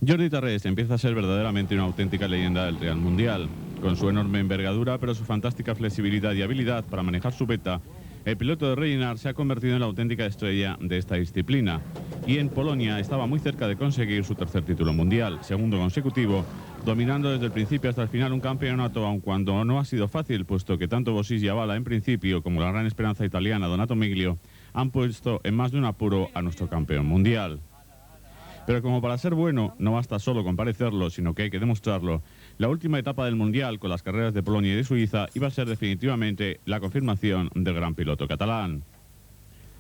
Jordi Tarrés empieza a ser verdaderamente una auténtica leyenda del Trial Mundial. Con su enorme envergadura, pero su fantástica flexibilidad y habilidad para manejar su beta, el piloto de Rellinar se ha convertido en la auténtica estrella de esta disciplina. Y en Polonia estaba muy cerca de conseguir su tercer título mundial, segundo consecutivo, dominando desde el principio hasta el final un campeonato, aun cuando no ha sido fácil, puesto que tanto Bosis y Avala en principio, como la gran esperanza italiana Donato Miglio, han puesto en más de un apuro a nuestro campeón mundial. Pero como para ser bueno no basta solo con parecerlo, sino que hay que demostrarlo, la última etapa del Mundial con las carreras de Polonia y de Suiza iba a ser definitivamente la confirmación del gran piloto catalán.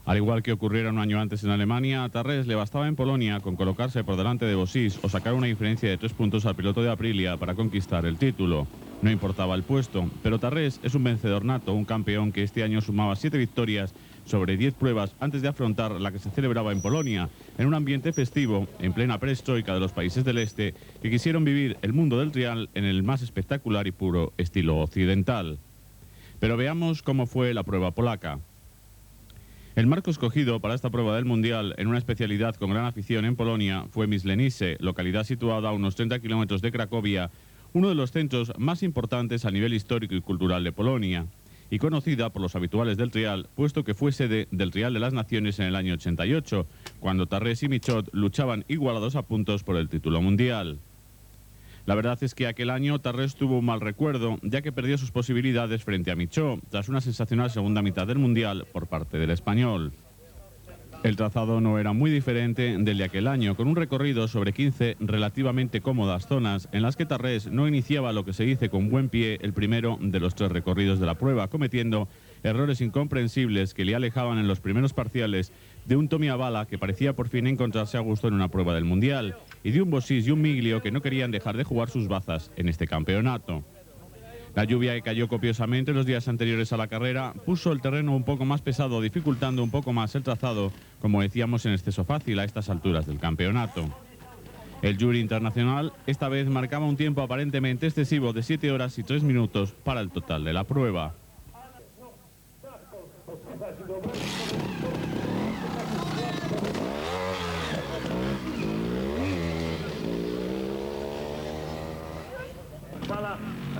Al igual que ocurriera un año antes en Alemania, a Tarrés le bastaba en Polonia con colocarse por delante de Bosis o sacar una diferencia de 3 puntos al piloto de Aprilia para conquistar el título. No importaba el puesto, pero Tarrés es un vencedor nato, un campeón que este año sumaba 7 victorias sobre 10 pruebas antes de afrontar la que se celebraba en Polonia, en un ambiente festivo, en plena perestroika de los países del este, que quisieron vivir el mundo del trial en el más espectacular y puro estilo occidental. Pero veamos cómo fue la prueba polaca. El marco escogido para esta prueba del Mundial, en una especialidad con gran afición en Polonia, fue Myslenice, localidad situada a unos 30 kilómetros de Cracovia, uno de los centros más importantes a nivel histórico y cultural de Polonia, y conocida por los habituales del trial, puesto que fue sede del Trial de las Naciones en el año 88, cuando Tarrés y Michaud luchaban igualados a puntos por el título mundial. La verdad es que aquel año Tarrés tuvo un mal recuerdo, ya que perdió sus posibilidades frente a Michaud, tras una sensacional segunda mitad del mundial por parte del español. El trazado no era muy diferente del de aquel año, con un recorrido sobre 15 relativamente cómodas zonas en las que Tarrés no iniciaba lo que se dice con buen pie el primero de los 3 recorridos de la prueba, cometiendo errores incomprensibles que le alejaban en los primeros parciales de un Tommy Avala que parecía por fin encontrarse a gusto en una prueba del Mundial, y de un Bosis y un Miglio que no querían dejar de jugar sus bazas en este campeonato. La lluvia que cayó copiosamente los días anteriores a la carrera puso el terreno un poco más pesado, dificultando un poco más el trazado, como decíamos, en exceso fácil a estas alturas del campeonato. El jury internacional esta vez marcaba un tiempo aparentemente excesivo de 7 horas y 3 minutos para el total de la prueba.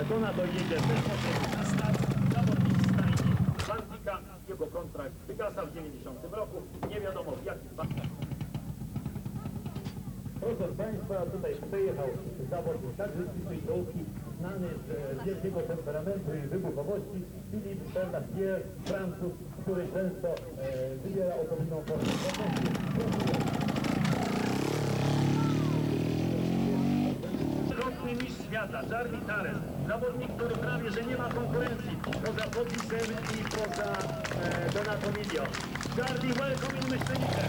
Donato jedzie na start, zawodnik stajni Bantika, jego kontrakt wygasał w 90 roku, nie wiadomo w jakich warunkach. Proszę Państwa, tutaj przyjechał zawodnik także z tej dołki, znany z wielkiego temperamentu i wybuchowości, Philippe Bernard-Pierre, Francuz, który często wybiera odpowiednią formę. Mistrz świata, Jordi Tarrés, zawodnik, który prawie że nie ma konkurencji poza Bosisem i poza Donato Miglio. Jordi, welcome in Myślenice.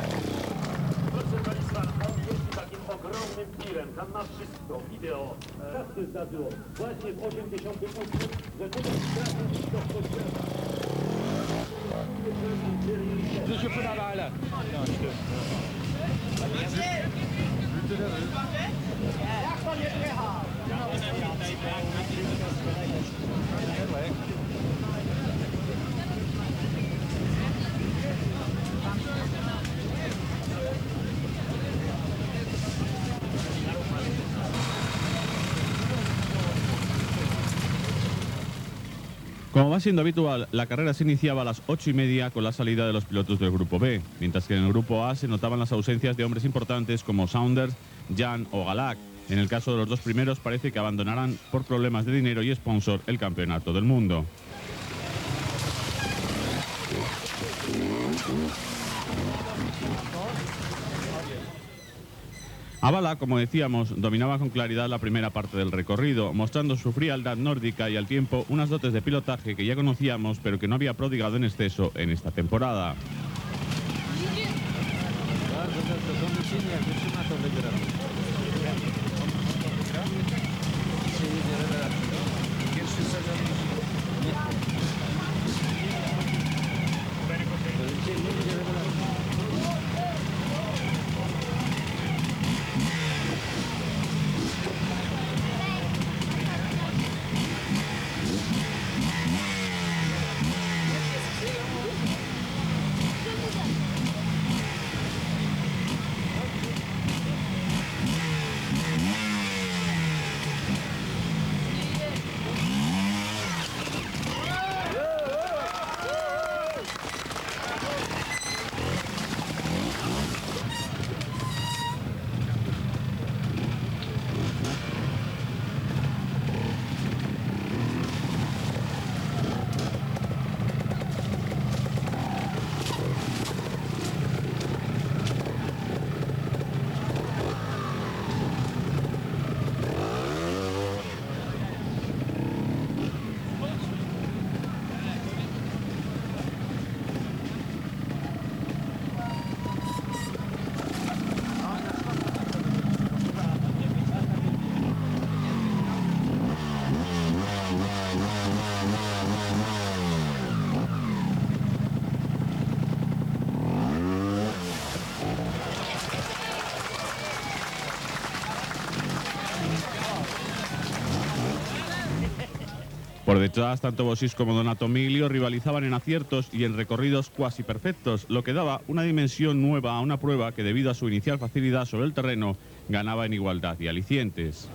Proszę Państwa, on jeździ takim ogromnym tirem, tam ma wszystko, wideo. Tak się zdarzyło, właśnie w 88, że tutaj strasznie wszystko świata. Dus je moet naar de eiland. Como va siendo habitual, la carrera se iniciaba a las 8:30 con la salida de los pilotos del Grupo B, mientras que en el Grupo A se notaban las ausencias de hombres importantes como Saunders, Jan o Galak. En el caso de los 2 primeros parece que abandonarán por problemas de dinero y sponsor el campeonato del mundo. Avala, como decíamos, dominaba con claridad la primera parte del recorrido, mostrando su frialdad nórdica y al tiempo unas dotes de pilotaje que ya conocíamos, pero que no había prodigado en exceso en esta temporada. Por detrás, tanto Bossis como Donato Miglio rivalizaban en aciertos y en recorridos cuasi perfectos, lo que daba una dimensión nueva a una prueba que, debido a su inicial facilidad sobre el terreno, ganaba en igualdad y alicientes.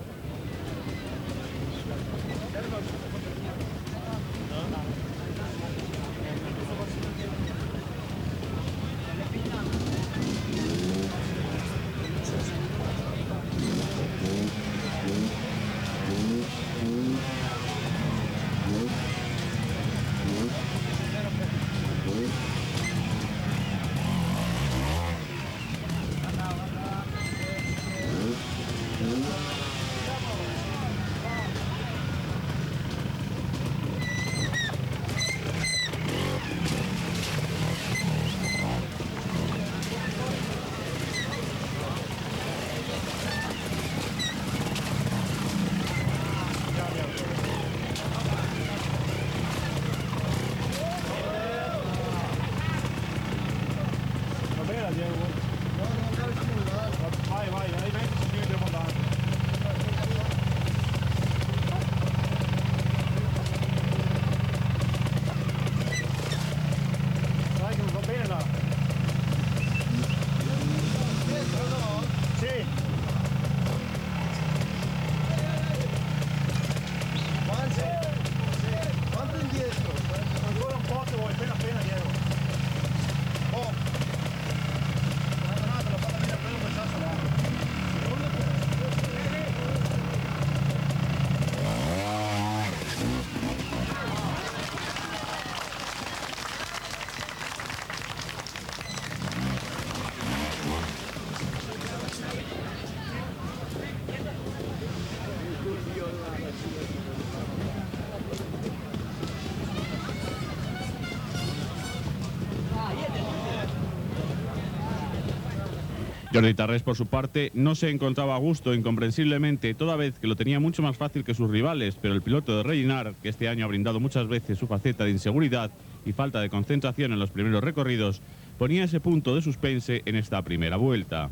Jordi Tarrés, por su parte, no se encontraba a gusto, incomprensiblemente, toda vez que lo tenía mucho más fácil que sus rivales, pero el piloto de Reynard, que este año ha brindado muchas veces su faceta de inseguridad y falta de concentración en los primeros recorridos, ponía ese punto de suspense en esta primera vuelta.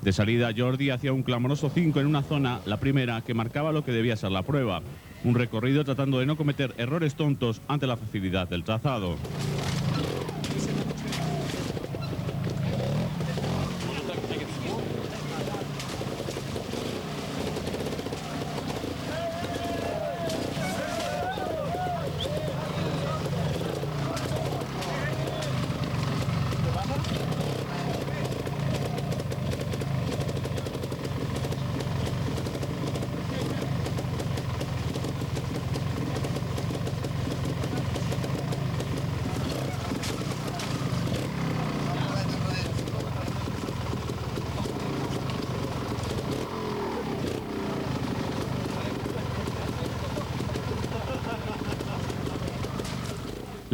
De salida, Jordi hacía un clamoroso 5 en una zona, la primera, que marcaba lo que debía ser la prueba. Un recorrido tratando de no cometer errores tontos ante la facilidad del trazado.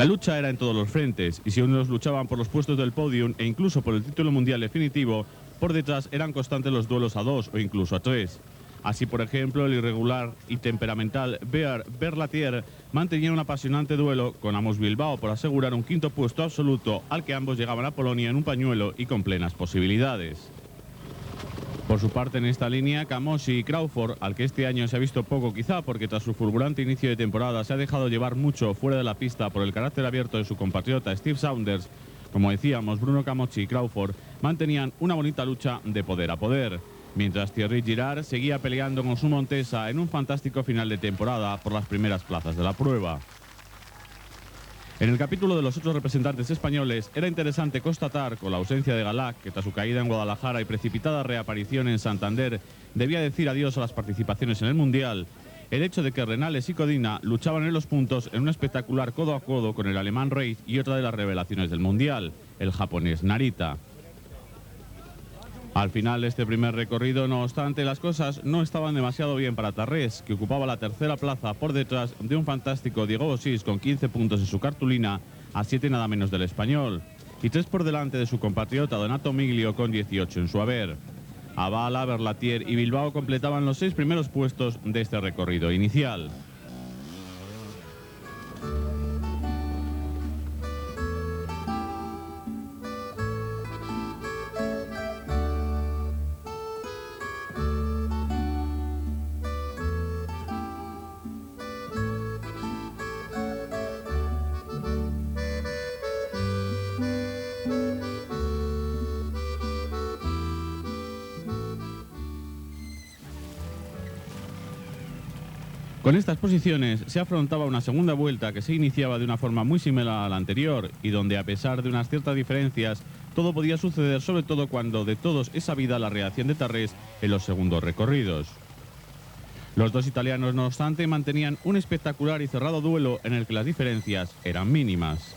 La lucha era en todos los frentes, y si unos luchaban por los puestos del podium e incluso por el título mundial definitivo, por detrás eran constantes los duelos a 2 o incluso a 3. Así, por ejemplo, el irregular y temperamental Berlatier mantenía un apasionante duelo con Amos Bilbao por asegurar un quinto puesto absoluto, al que ambos llegaban a Polonia en un pañuelo y con plenas posibilidades. Por su parte, en esta línea, Camossi y Crawford, al que este año se ha visto poco quizá porque tras su fulgurante inicio de temporada se ha dejado llevar mucho fuera de la pista por el carácter abierto de su compatriota Steve Saunders, como decíamos, Bruno Camossi y Crawford mantenían una bonita lucha de poder a poder, mientras Thierry Girard seguía peleando con su Montesa en un fantástico final de temporada por las primeras plazas de la prueba. En el capítulo de los otros representantes españoles era interesante constatar, con la ausencia de Galac, que tras su caída en Guadalajara y precipitada reaparición en Santander debía decir adiós a las participaciones en el Mundial, el hecho de que Renales y Codina luchaban en los puntos en un espectacular codo a codo con el alemán Reis y otra de las revelaciones del Mundial, el japonés Narita. Al final de este primer recorrido, no obstante, las cosas no estaban demasiado bien para Tarrés, que ocupaba la tercera plaza por detrás de un fantástico Diego Bossis con 15 puntos en su cartulina, a 7 nada menos del español, y 3 por delante de su compatriota Donato Miglio con 18 en su haber. Avala, Berlatier y Bilbao completaban los 6 primeros puestos de este recorrido inicial. Con estas posiciones se afrontaba una segunda vuelta que se iniciaba de una forma muy similar a la anterior y donde, a pesar de unas ciertas diferencias, todo podía suceder, sobre todo cuando de todos es sabida la reacción de Tarrés en los segundos recorridos. Los dos italianos, no obstante, mantenían un espectacular y cerrado duelo en el que las diferencias eran mínimas.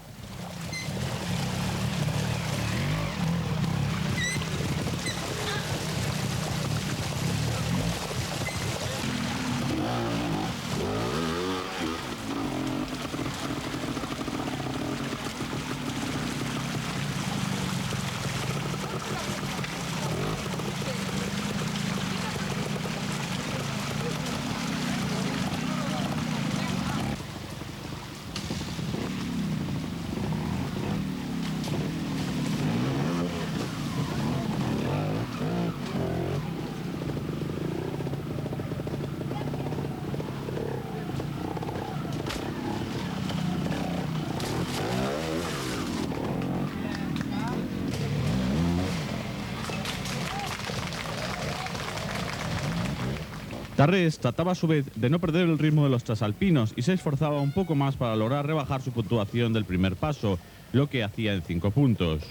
Tarrés trataba a su vez de no perder el ritmo de los transalpinos y se esforzaba un poco más para lograr rebajar su puntuación del primer paso, lo que hacía en 5 puntos.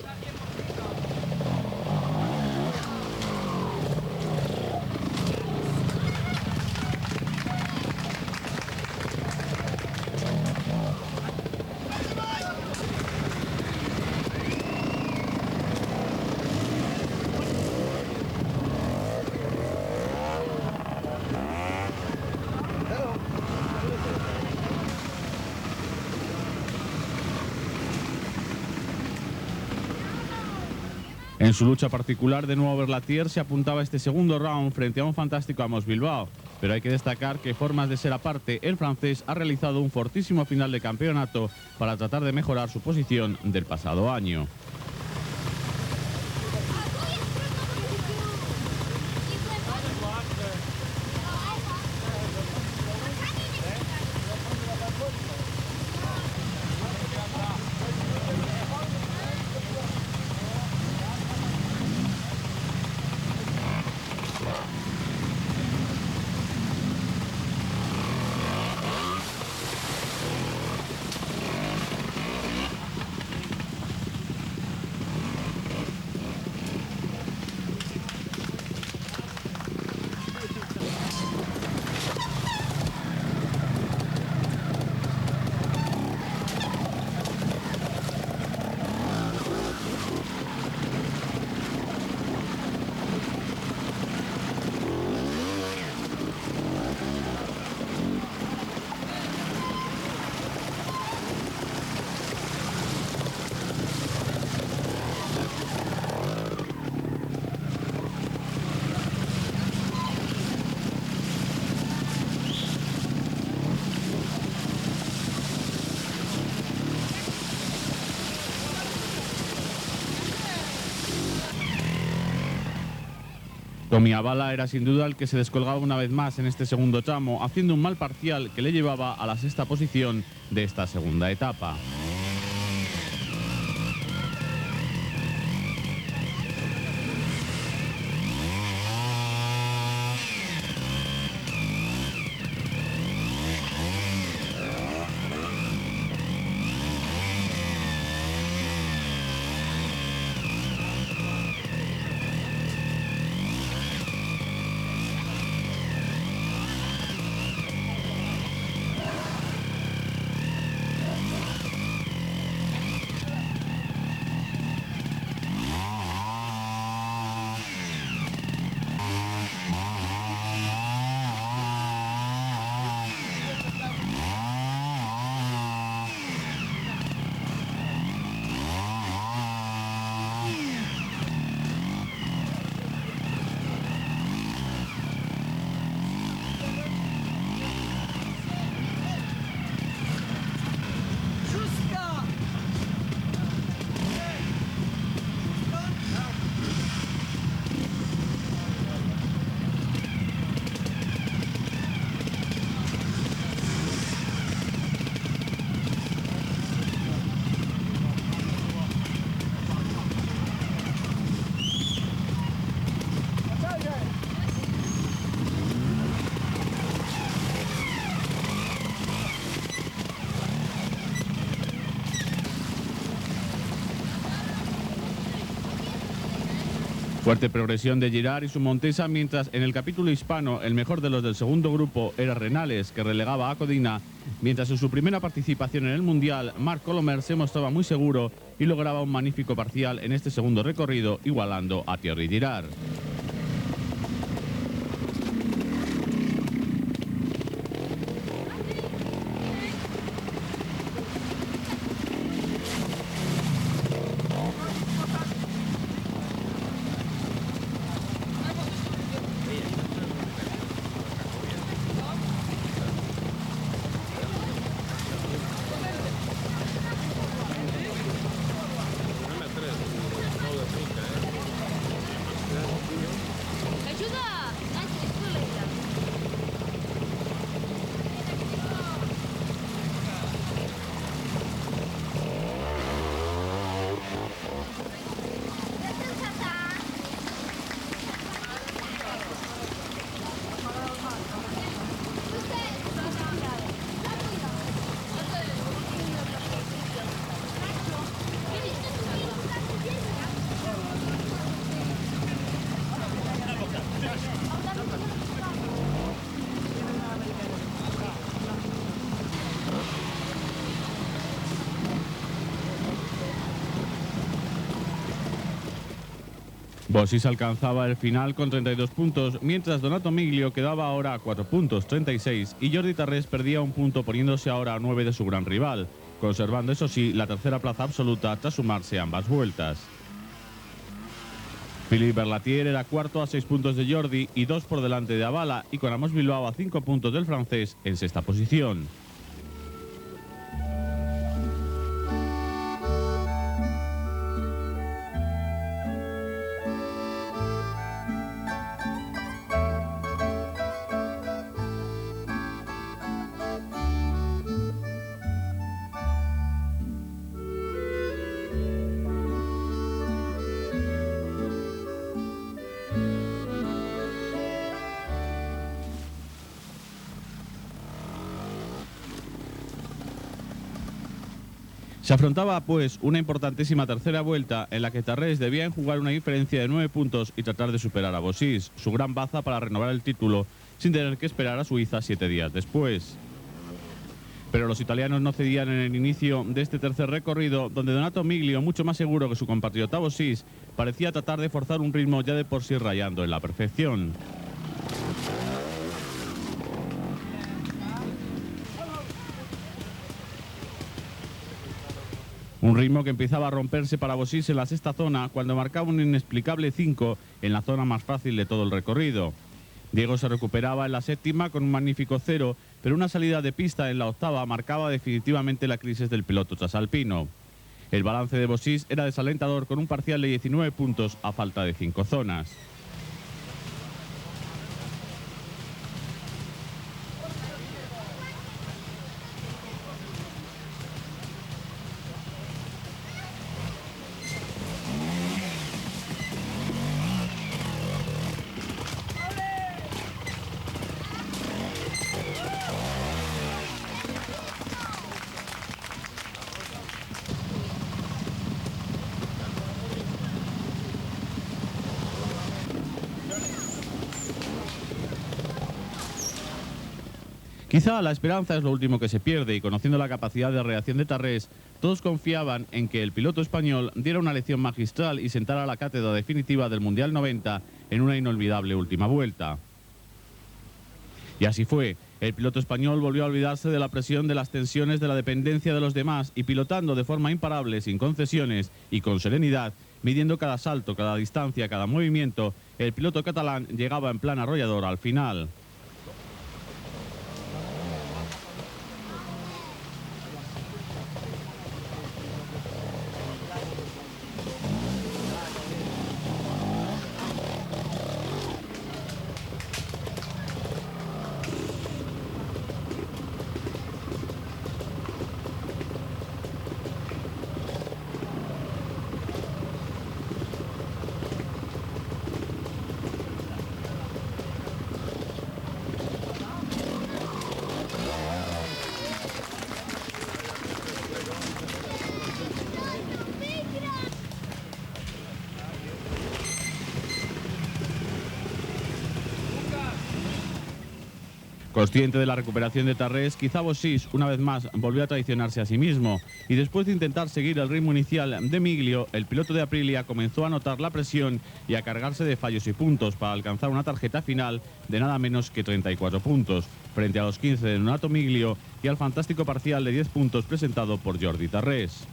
En su lucha particular, de nuevo Berlatier se apuntaba a este segundo round frente a un fantástico Amos Bilbao, pero hay que destacar que, formas de ser aparte, el francés ha realizado un fortísimo final de campeonato para tratar de mejorar su posición del pasado año. Tommy Avala era sin duda el que se descolgaba una vez más en este segundo tramo, haciendo un mal parcial que le llevaba a la 6ª posición de esta segunda etapa. Fuerte progresión de Girard y su Montesa, mientras en el capítulo hispano el mejor de los del segundo grupo era Renales, que relegaba a Codina, mientras en su primera participación en el Mundial, Marc Colomer se mostraba muy seguro y lograba un magnífico parcial en este segundo recorrido, igualando a Thierry Girard. Bossis alcanzaba el final con 32 puntos, mientras Donato Miglio quedaba ahora a 4 puntos, 36, y Jordi Tarrés perdía un punto poniéndose ahora a 9 de su gran rival, conservando eso sí la tercera plaza absoluta tras sumarse ambas vueltas. Philippe Berlatier era cuarto a 6 puntos de Jordi y 2 por delante de Avala, y con Amos Bilbao a 5 puntos del francés en sexta posición. Se afrontaba, pues, una importantísima tercera vuelta en la que Tarrés debía enjugar una diferencia de 9 puntos y tratar de superar a Bossis, su gran baza para renovar el título, sin tener que esperar a Suiza 7 días después. Pero los italianos no cedían en el inicio de este tercer recorrido, donde Donato Miglio, mucho más seguro que su compatriota Bossis, parecía tratar de forzar un ritmo ya de por sí rayando en la perfección. Un ritmo que empezaba a romperse para Bossis en la sexta zona cuando marcaba un inexplicable 5 en la zona más fácil de todo el recorrido. Diego se recuperaba en la séptima con un magnífico 0, pero una salida de pista en la octava marcaba definitivamente la crisis del piloto trasalpino. El balance de Bossis era desalentador con un parcial de 19 puntos a falta de 5 zonas. Quizá la esperanza es lo último que se pierde y conociendo la capacidad de reacción de Tarrés, todos confiaban en que el piloto español diera una lección magistral y sentara la cátedra definitiva del Mundial 90 en una inolvidable última vuelta. Y así fue. El piloto español volvió a olvidarse de la presión de las tensiones de la dependencia de los demás y pilotando de forma imparable, sin concesiones y con serenidad, midiendo cada salto, cada distancia, cada movimiento, el piloto catalán llegaba en plan arrollador al final. Consciente de la recuperación de Tarrés, quizá Bossis, una vez más, volvió a traicionarse a sí mismo, y después de intentar seguir el ritmo inicial de Miglio, el piloto de Aprilia comenzó a notar la presión y a cargarse de fallos y puntos para alcanzar una tarjeta final de nada menos que 34 puntos, frente a los 15 de Donato Miglio y al fantástico parcial de 10 puntos presentado por Jordi Tarrés.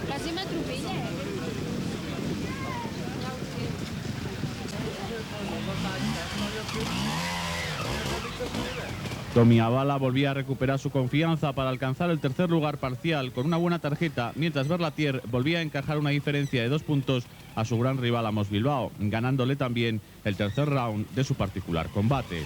Quasi m'atropella, Tommy Avala volvía a recuperar su confianza para alcanzar el tercer lugar parcial con una buena tarjeta, mientras Berlatier volvía a encajar una diferencia de 2 puntos a su gran rival Amos Bilbao, ganándole también el tercer round de su particular combate.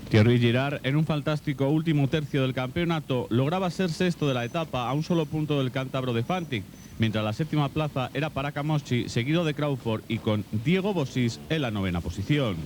Thierry Girard, en un fantástico último tercio del campeonato, lograba ser sexto de la etapa a un solo punto del cántabro de Fantic, mientras la séptima plaza era para Camoschi, seguido de Crawford y con Diego Bossis en la novena posición.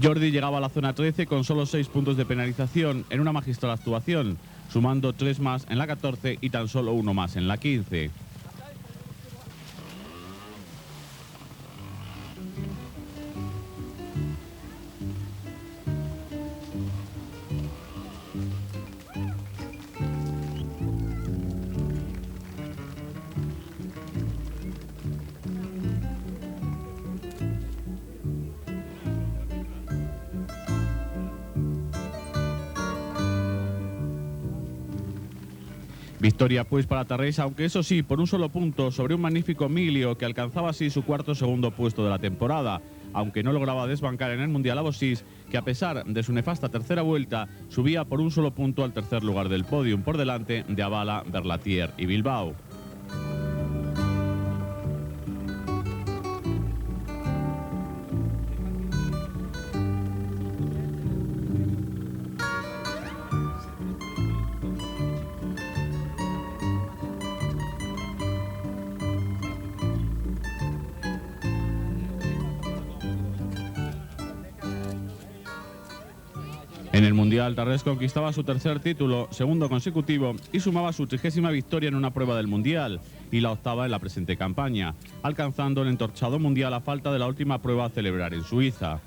Jordi llegaba a la zona 13 con solo 6 puntos de penalización en una magistral actuación, sumando 3 más en la 14 y tan solo 1 más en la 15. Victoria pues para Tarrés, aunque eso sí, por un solo punto sobre un magnífico Miglio que alcanzaba así su segundo puesto de la temporada, aunque no lograba desbancar en el Mundial a Bossis, que a pesar de su nefasta tercera vuelta, subía por un solo punto al tercer lugar del podium, por delante de Avala, Berlatier y Bilbao. En el Mundial, Tarrés conquistaba su tercer título, segundo consecutivo, y sumaba su 30ª victoria en una prueba del Mundial y la 8ª en la presente campaña, alcanzando el entorchado Mundial a falta de la última prueba a celebrar en Suiza.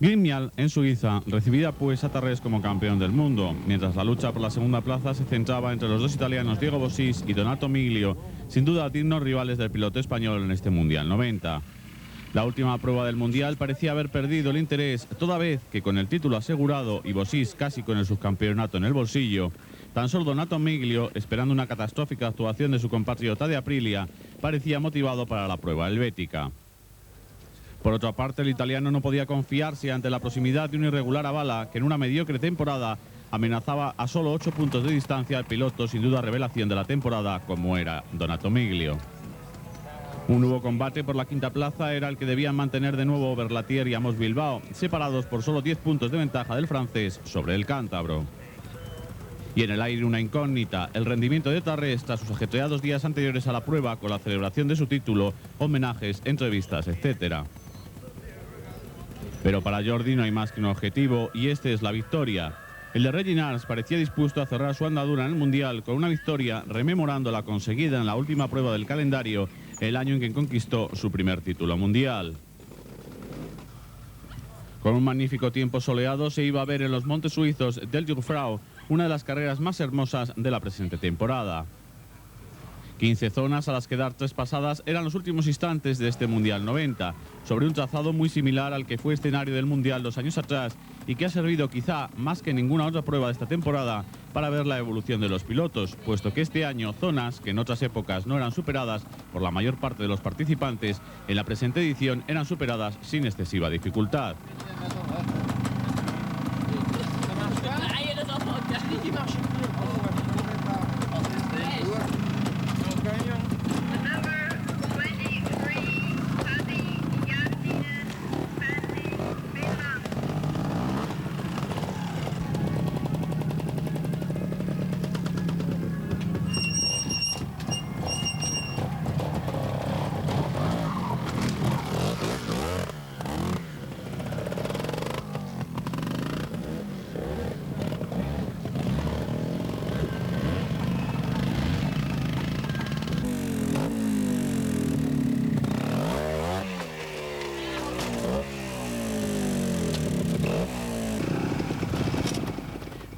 Grimial, en Suiza, recibida pues a Tarrés como campeón del mundo, mientras la lucha por la segunda plaza se centraba entre los dos italianos Diego Bosis y Donato Miglio, sin duda dignos rivales del piloto español en este Mundial 90. La última prueba del Mundial parecía haber perdido el interés, toda vez que con el título asegurado y Bosis casi con el subcampeonato en el bolsillo, tan solo Donato Miglio, esperando una catastrófica actuación de su compatriota de Aprilia, parecía motivado para la prueba helvética. Por otra parte, el italiano no podía confiarse ante la proximidad de un irregular Avala que en una mediocre temporada amenazaba a solo 8 puntos de distancia al piloto sin duda revelación de la temporada como era Donato Miglio. Un nuevo combate por la quinta plaza era el que debían mantener de nuevo Berlatier y Amos Bilbao, separados por solo 10 puntos de ventaja del francés sobre el cántabro. Y en el aire una incógnita, el rendimiento de Tarrés tras sus ajetreados días anteriores a la prueba con la celebración de su título, homenajes, entrevistas, etc. Pero para Jordi no hay más que un objetivo y este es la victoria. El de Reginars parecía dispuesto a cerrar su andadura en el Mundial con una victoria rememorando la conseguida en la última prueba del calendario el año en que conquistó su primer título mundial. Con un magnífico tiempo soleado se iba a ver en los montes suizos del Jungfrau una de las carreras más hermosas de la presente temporada. 15 zonas a las que dar 3 pasadas eran los últimos instantes de este Mundial 90, sobre un trazado muy similar al que fue escenario del Mundial 2 años atrás y que ha servido quizá más que ninguna otra prueba de esta temporada para ver la evolución de los pilotos, puesto que este año zonas que en otras épocas no eran superadas por la mayor parte de los participantes, en la presente edición eran superadas sin excesiva dificultad.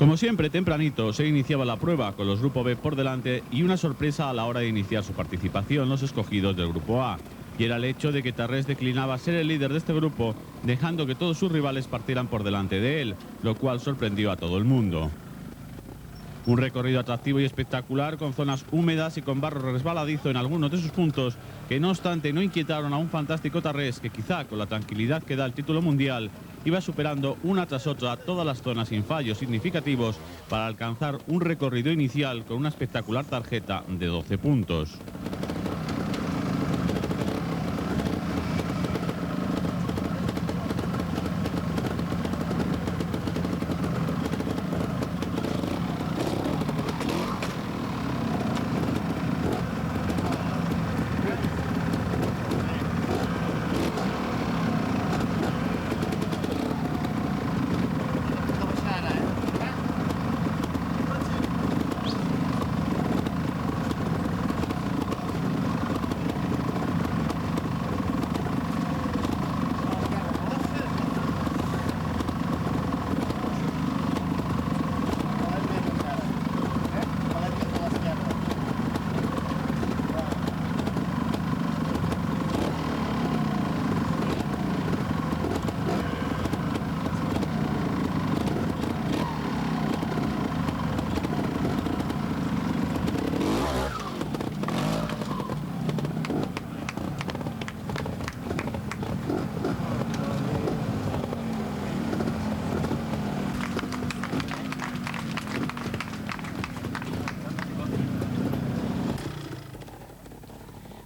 Como siempre, tempranito se iniciaba la prueba con los Grupo B por delante y una sorpresa a la hora de iniciar su participación los escogidos del Grupo A. Y era el hecho de que Tarrés declinaba ser el líder de este grupo, dejando que todos sus rivales partieran por delante de él, lo cual sorprendió a todo el mundo. Un recorrido atractivo y espectacular con zonas húmedas y con barro resbaladizo en algunos de sus puntos, que no obstante no inquietaron a un fantástico Tarrés que quizá con la tranquilidad que da el título mundial iba superando una tras otra todas las zonas sin fallos significativos para alcanzar un recorrido inicial con una espectacular tarjeta de 12 puntos.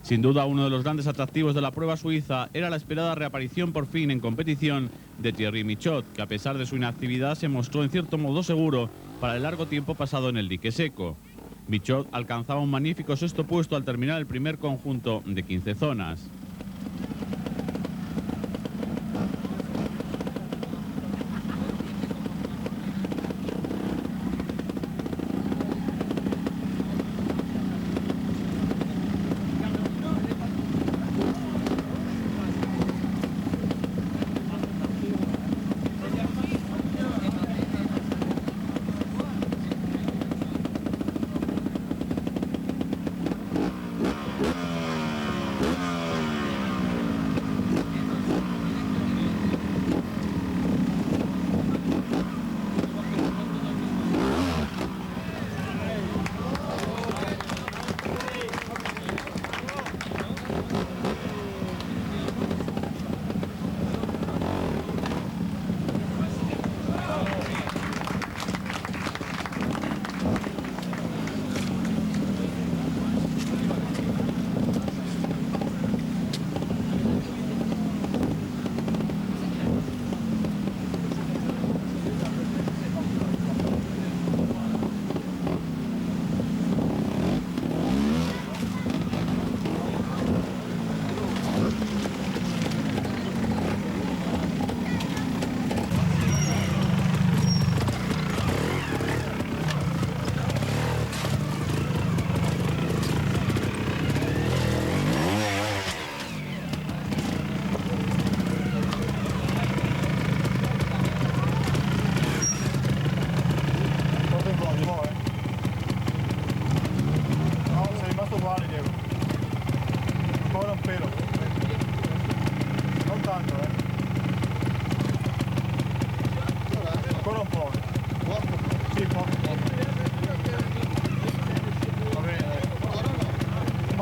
Sin duda, uno de los grandes atractivos de la prueba suiza era la esperada reaparición por fin en competición de Thierry Michaud, que a pesar de su inactividad se mostró en cierto modo seguro para el largo tiempo pasado en el dique seco. Michaud alcanzaba un magnífico sexto puesto al terminar el primer conjunto de 15 zonas.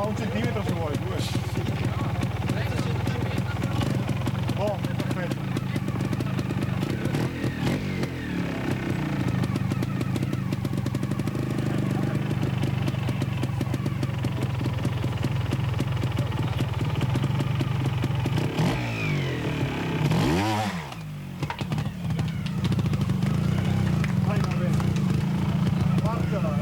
un centímetro se vuoi, 2. Oh, perfetto. Vai, va bene. Guarda.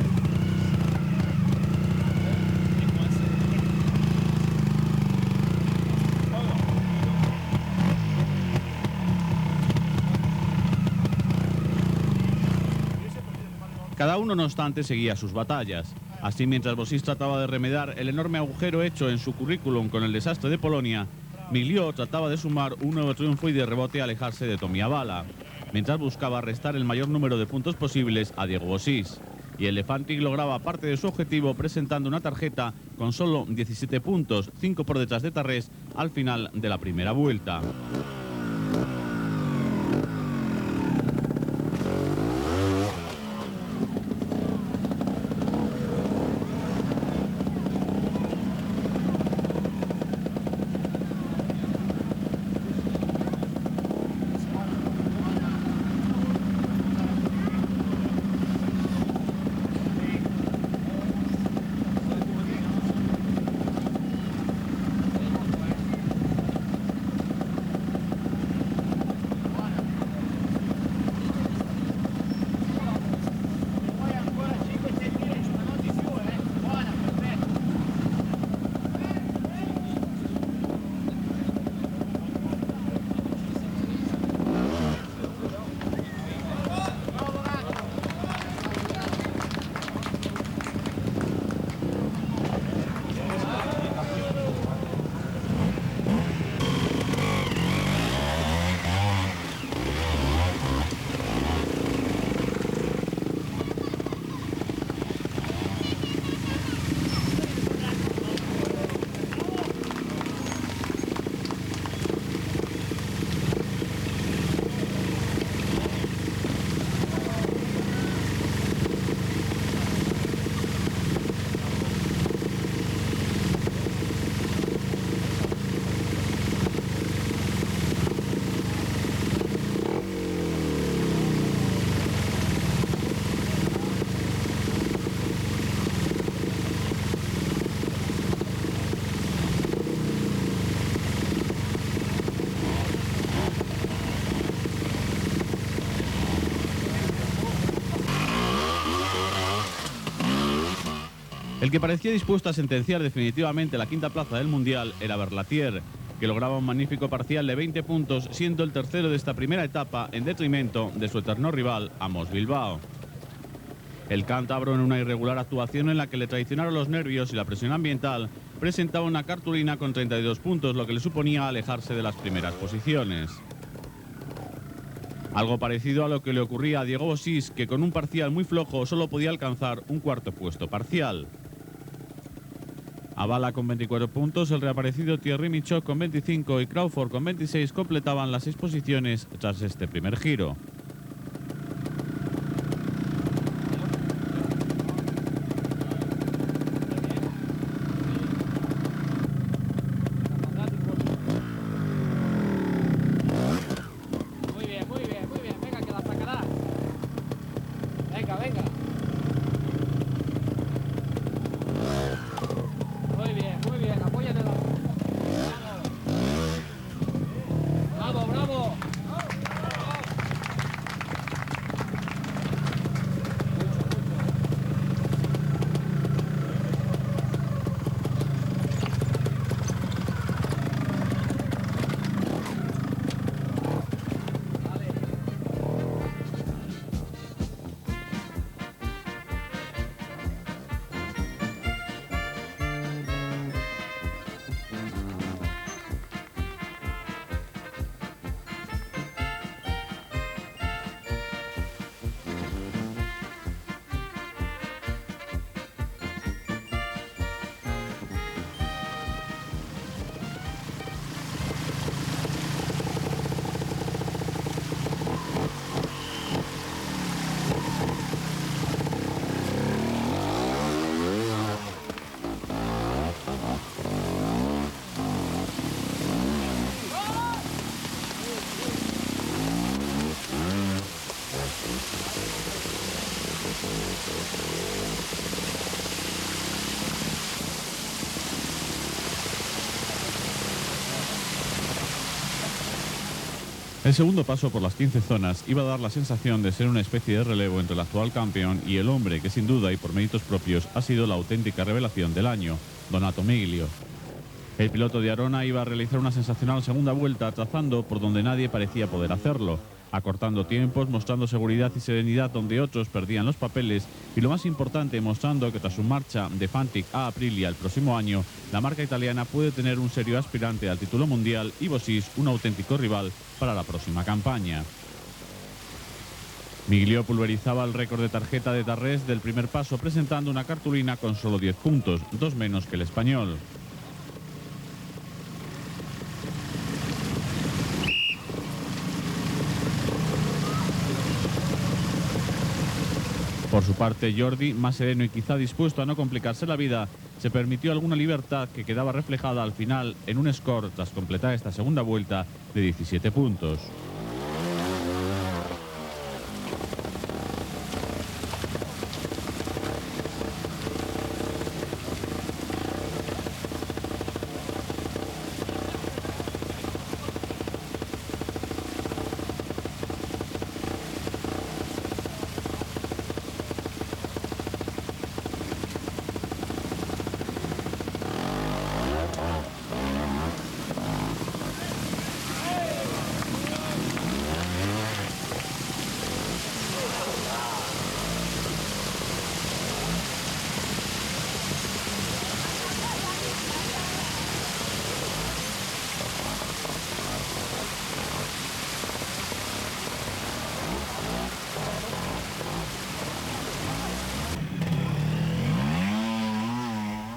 Cada uno, no obstante, seguía sus batallas. Así, mientras Bosis trataba de remediar el enorme agujero hecho en su currículum con el desastre de Polonia, Migliot trataba de sumar un nuevo triunfo y de rebote alejarse de Tomiavala, mientras buscaba restar el mayor número de puntos posibles a Diego Bosis. Y el Lefantic lograba parte de su objetivo presentando una tarjeta con solo 17 puntos, 5 por detrás de Tarrés, al final de la primera vuelta. El que parecía dispuesto a sentenciar definitivamente la quinta plaza del Mundial era Berlatier, que lograba un magnífico parcial de 20 puntos, siendo el tercero de esta primera etapa en detrimento de su eterno rival, Amos Bilbao. El cántabro, en una irregular actuación en la que le traicionaron los nervios y la presión ambiental, presentaba una cartulina con 32 puntos, lo que le suponía alejarse de las primeras posiciones. Algo parecido a lo que le ocurría a Diego Bosis, que con un parcial muy flojo solo podía alcanzar un cuarto puesto parcial. Avala con 24 puntos, el reaparecido Thierry Michaud con 25 y Crawford con 26 completaban las 6 posiciones tras este primer giro. Muy bien, venga, que la sacará. Venga, venga. Muy bien, apóyate la... Bravo, bravo. El segundo paso por las 15 zonas iba a dar la sensación de ser una especie de relevo entre el actual campeón y el hombre que sin duda y por méritos propios ha sido la auténtica revelación del año, Donato Miglio. El piloto de Arona iba a realizar una sensacional segunda vuelta trazando por donde nadie parecía poder hacerlo, acortando tiempos, mostrando seguridad y serenidad donde otros perdían los papeles y lo más importante, mostrando que tras su marcha de Fantic a Aprilia el próximo año, la marca italiana puede tener un serio aspirante al título mundial y Bosis un auténtico rival para la próxima campaña. Miglio pulverizaba el récord de tarjeta de Tarrés del primer paso presentando una cartulina con solo 10 puntos, 2 menos que el español. Por su parte, Jordi, más sereno y quizá dispuesto a no complicarse la vida, se permitió alguna libertad que quedaba reflejada al final en un score tras completar esta segunda vuelta de 17 puntos.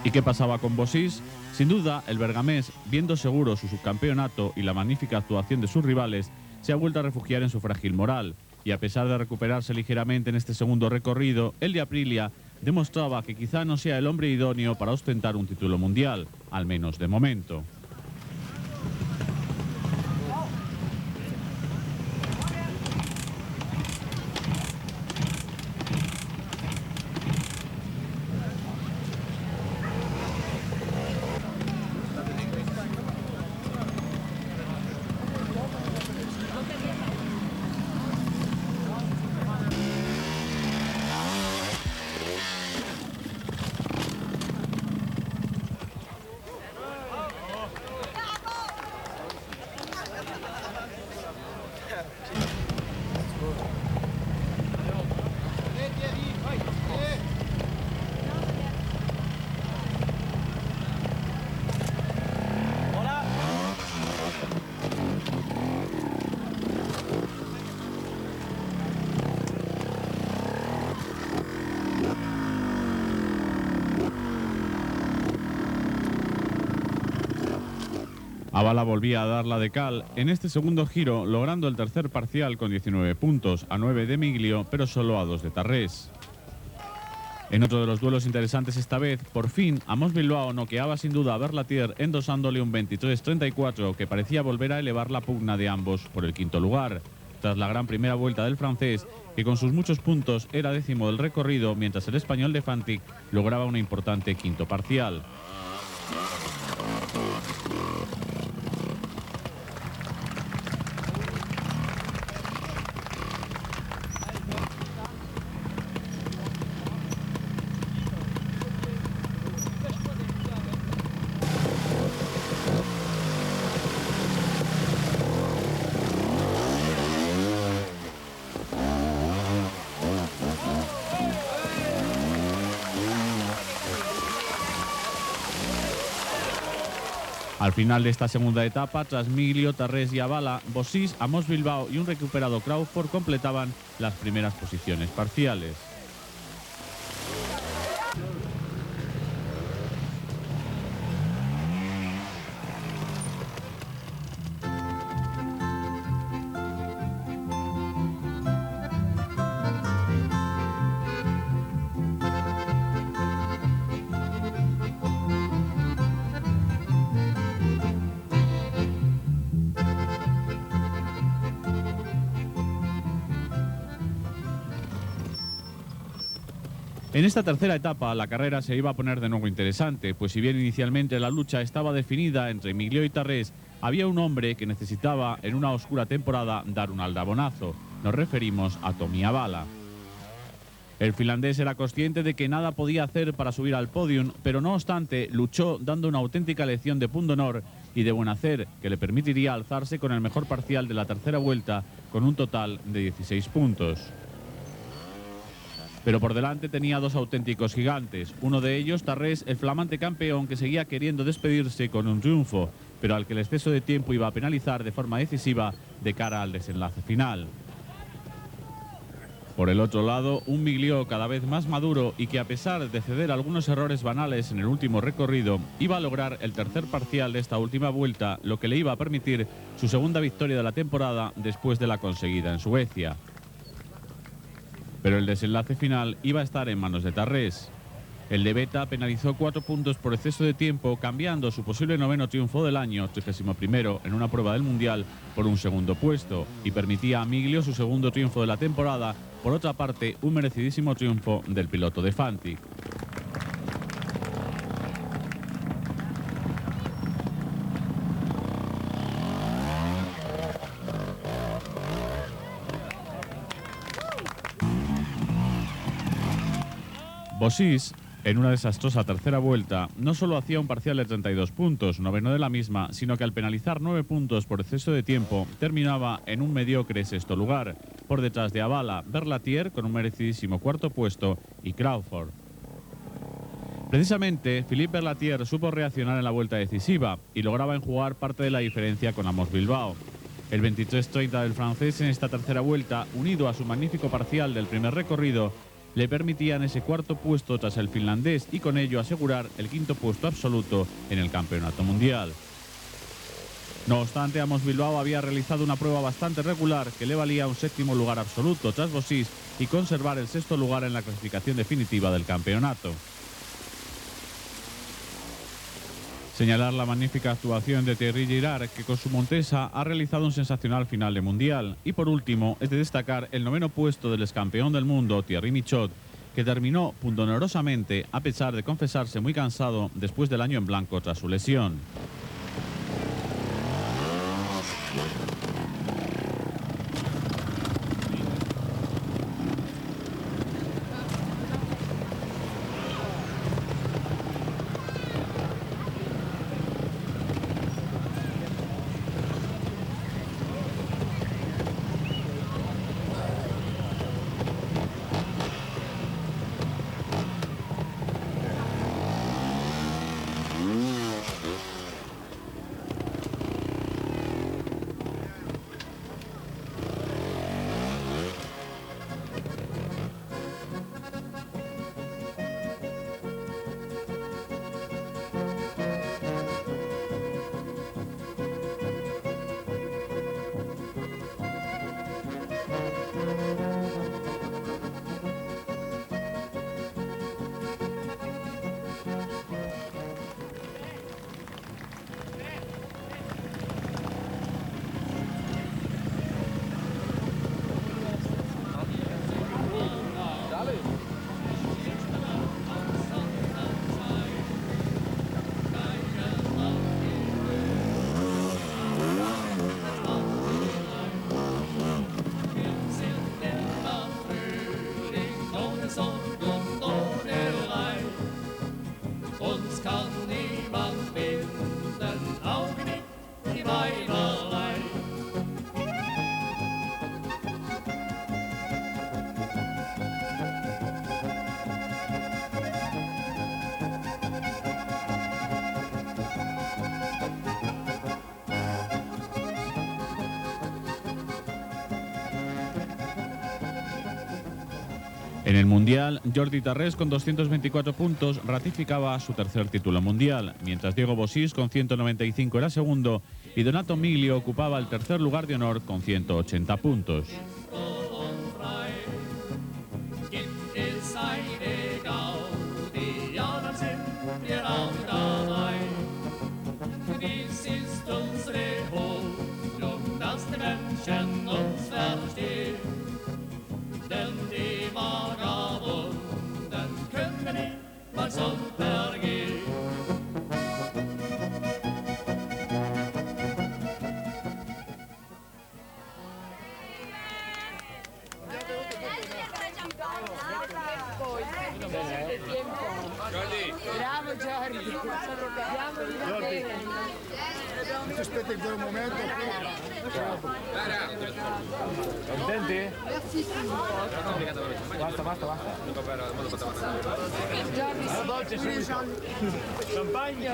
¿Y qué pasaba con Bosis? Sin duda, el bergamés, viendo seguro su subcampeonato y la magnífica actuación de sus rivales, se ha vuelto a refugiar en su frágil moral. Y a pesar de recuperarse ligeramente en este segundo recorrido, el de Aprilia demostraba que quizá no sea el hombre idóneo para ostentar un título mundial, al menos de momento. Avala volvía a dar la de cal en este segundo giro, logrando el tercer parcial con 19 puntos, a 9 de Miglio, pero solo a 2 de Tarrés. En otro de los duelos interesantes esta vez, por fin, Amos Bilbao noqueaba sin duda a Berlatier endosándole un 23-34 que parecía volver a elevar la pugna de ambos por el quinto lugar, tras la gran primera vuelta del francés, que con sus muchos puntos era décimo del recorrido, mientras el español de Fantic lograba un importante quinto parcial. Al final de esta segunda etapa, tras Miglio, Tarrés y Avala, Bosis, Amos Bilbao y un recuperado Crawford completaban las primeras posiciones parciales. En esta tercera etapa, la carrera se iba a poner de nuevo interesante, pues si bien inicialmente la lucha estaba definida entre Migliò y Tarrés, había un hombre que necesitaba en una oscura temporada dar un aldabonazo. Nos referimos a Tommy Avala. El finlandés era consciente de que nada podía hacer para subir al podium, pero no obstante luchó dando una auténtica lección de pundonor y de buen hacer que le permitiría alzarse con el mejor parcial de la tercera vuelta con un total de 16 puntos. Pero por delante tenía dos auténticos gigantes, uno de ellos Tarrés, el flamante campeón que seguía queriendo despedirse con un triunfo, pero al que el exceso de tiempo iba a penalizar de forma decisiva de cara al desenlace final. Por el otro lado, un Migliò cada vez más maduro y que a pesar de ceder algunos errores banales en el último recorrido, iba a lograr el tercer parcial de esta última vuelta, lo que le iba a permitir su segunda victoria de la temporada después de la conseguida en Suecia. Pero el desenlace final iba a estar en manos de Tarrés. El de Beta penalizó 4 puntos por exceso de tiempo, cambiando su posible noveno triunfo del año, 31º, en una prueba del Mundial, por un segundo puesto, y permitía a Migliò su segundo triunfo de la temporada, por otra parte, un merecidísimo triunfo del piloto de Fanti. Bossis, en una desastrosa tercera vuelta, no solo hacía un parcial de 32 puntos, noveno de la misma, sino que al penalizar 9 puntos por exceso de tiempo, terminaba en un mediocre sexto lugar, por detrás de Avala, Berlatier con un merecidísimo cuarto puesto y Crawford. Precisamente, Philippe Berlatier supo reaccionar en la vuelta decisiva y lograba enjugar parte de la diferencia con Amos Bilbao. El 23-30 del francés en esta tercera vuelta, unido a su magnífico parcial del primer recorrido, le permitían ese cuarto puesto tras el finlandés y con ello asegurar el quinto puesto absoluto en el campeonato mundial. No obstante, Amos Bilbao había realizado una prueba bastante regular que le valía un séptimo lugar absoluto tras Bossis y conservar el sexto lugar en la clasificación definitiva del campeonato. Señalar la magnífica actuación de Thierry Girard, que con su Montesa ha realizado un sensacional final de mundial. Y por último, es de destacar el noveno puesto del excampeón del mundo, Thierry Michaud, que terminó pundonerosamente a pesar de confesarse muy cansado después del año en blanco tras su lesión. En el Mundial, Jordi Tarrés con 224 puntos ratificaba su tercer título mundial, mientras Diego Bossis con 195 era segundo y Donato Migliò ocupaba el tercer lugar de honor con 180 puntos. Bravo Jordi. Bravo bene. Ti aspetti ancora un momento. Contenti? Basta, basta, basta. Jordi, Champagne?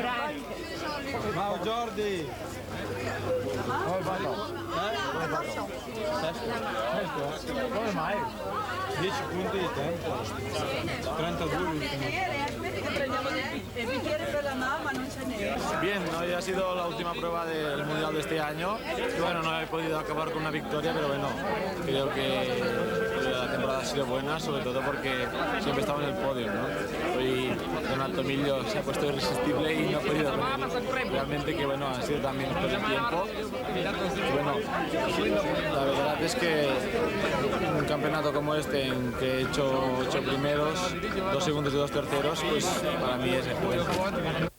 Ciao Jordi! Come mai? 10 punti di tempo. 32 l'ultimo. Bien, hoy ha sido la última prueba del Mundial de este año. Y bueno, no he podido acabar con una victoria, pero bueno, creo que la temporada ha sido buena, sobre todo porque siempre estaba en el podio, ¿no? Hoy Donato Miglio se ha puesto irresistible y no ha podido repetir. Realmente que bueno, ha sido también por el tiempo. Y bueno, la verdad es que un campeonato como este, en que he hecho 8 primeros, 2 segundos y 2 terceros, pues para mí es excelente.